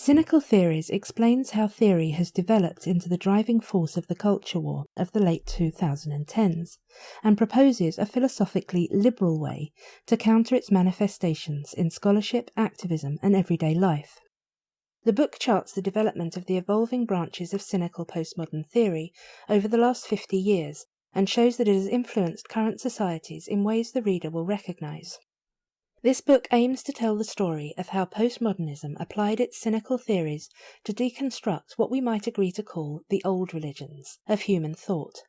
Cynical Theories explains how theory has developed into the driving force of the culture war of the late 2010s, and proposes a philosophically liberal way to counter its manifestations in scholarship, activism, and everyday life. The book charts the development of the evolving branches of cynical postmodern theory over the last 50 years and shows that it has influenced current societies in ways the reader will recognise. This book aims to tell the story of how postmodernism applied its cynical theories to deconstruct what we might agree to call the old religions of human thought,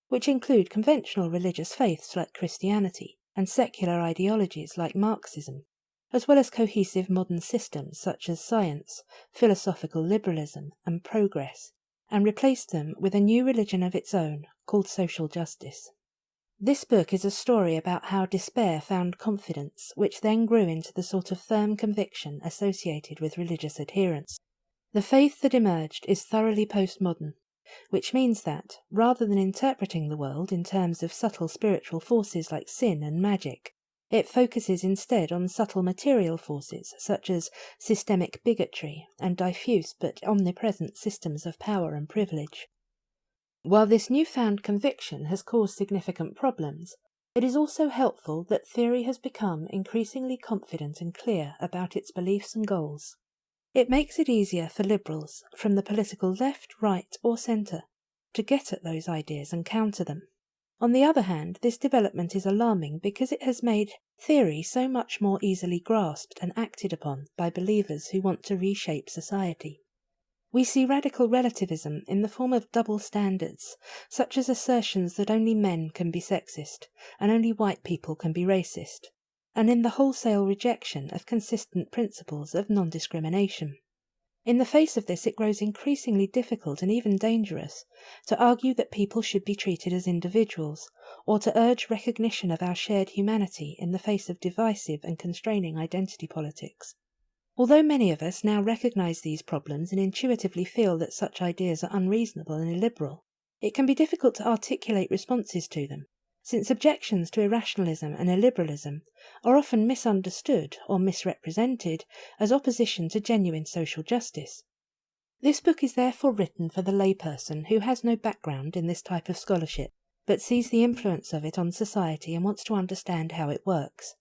which include conventional religious faiths like Christianity and secular ideologies like Marxism, as well as cohesive modern systems such as science, philosophical liberalism, and progress, and replaced them with a new religion of its own called social justice. This book is a story about how despair found confidence, which then grew into the sort of firm conviction associated with religious adherence. The faith that emerged is thoroughly postmodern, which means that, rather than interpreting the world in terms of subtle spiritual forces like sin and magic, it focuses instead on subtle material forces such as systemic bigotry and diffuse but omnipresent systems of power and privilege. While this newfound conviction has caused significant problems, it is also helpful that theory has become increasingly confident and clear about its beliefs and goals. It makes it easier for liberals, from the political left, right, or centre, to get at those ideas and counter them. On the other hand, this development is alarming because it has made theory so much more easily grasped and acted upon by believers who want to reshape society. We see radical relativism in the form of double standards, such as assertions that only men can be sexist and only white people can be racist, and in the wholesale rejection of consistent principles of non-discrimination. In the face of this, it grows increasingly difficult and even dangerous to argue that people should be treated as individuals, or to urge recognition of our shared humanity in the face of divisive and constraining identity politics. Although many of us now recognise these problems and intuitively feel that such ideas are unreasonable and illiberal, it can be difficult to articulate responses to them, since objections to irrationalism and illiberalism are often misunderstood or misrepresented as opposition to genuine social justice. This book is therefore written for the layperson who has no background in this type of scholarship, but sees the influence of it on society and wants to understand how it works.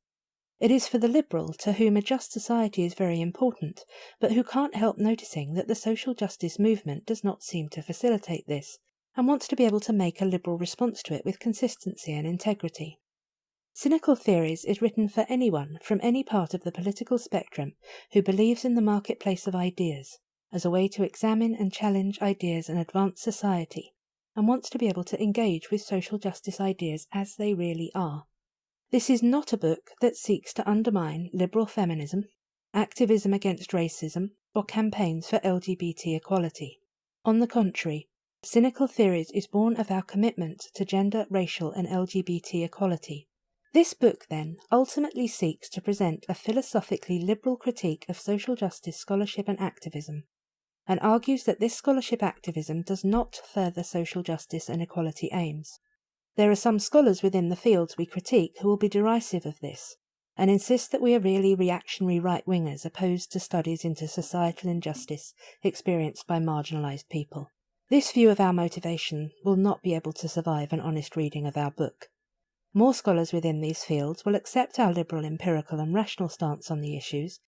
It is for the liberal to whom a just society is very important, but who can't help noticing that the social justice movement does not seem to facilitate this, and wants to be able to make a liberal response to it with consistency and integrity. Cynical Theories is written for anyone from any part of the political spectrum who believes in the marketplace of ideas as a way to examine and challenge ideas and advance society, and wants to be able to engage with social justice ideas as they really are. This is not a book that seeks to undermine liberal feminism, activism against racism, or campaigns for LGBT equality. On the contrary, Cynical Theories is born of our commitment to gender, racial, and LGBT equality. This book, then, ultimately seeks to present a philosophically liberal critique of social justice scholarship and activism, and argues that this scholarship activism does not further social justice and equality aims. There are some scholars within the fields we critique who will be derisive of this, and insist that we are really reactionary right-wingers opposed to studies into societal injustice experienced by marginalised people. This view of our motivation will not be able to survive an honest reading of our book. More scholars within these fields will accept our liberal, empirical and rational stance on the issues,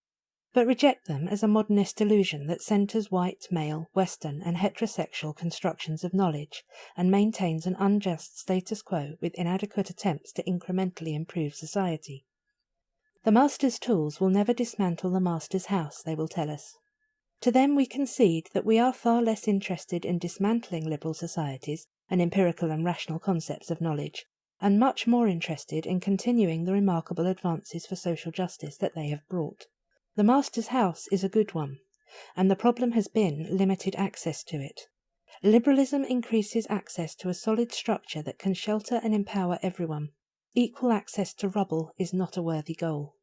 but reject them as a modernist delusion that centres white, male, Western and heterosexual constructions of knowledge and maintains an unjust status quo with inadequate attempts to incrementally improve society. The master's tools will never dismantle the master's house, they will tell us. To them we concede that we are far less interested in dismantling liberal societies and empirical and rational concepts of knowledge, and much more interested in continuing the remarkable advances for social justice that they have brought. The master's house is a good one, and the problem has been limited access to it. Liberalism increases access to a solid structure that can shelter and empower everyone. Equal access to rubble is not a worthy goal.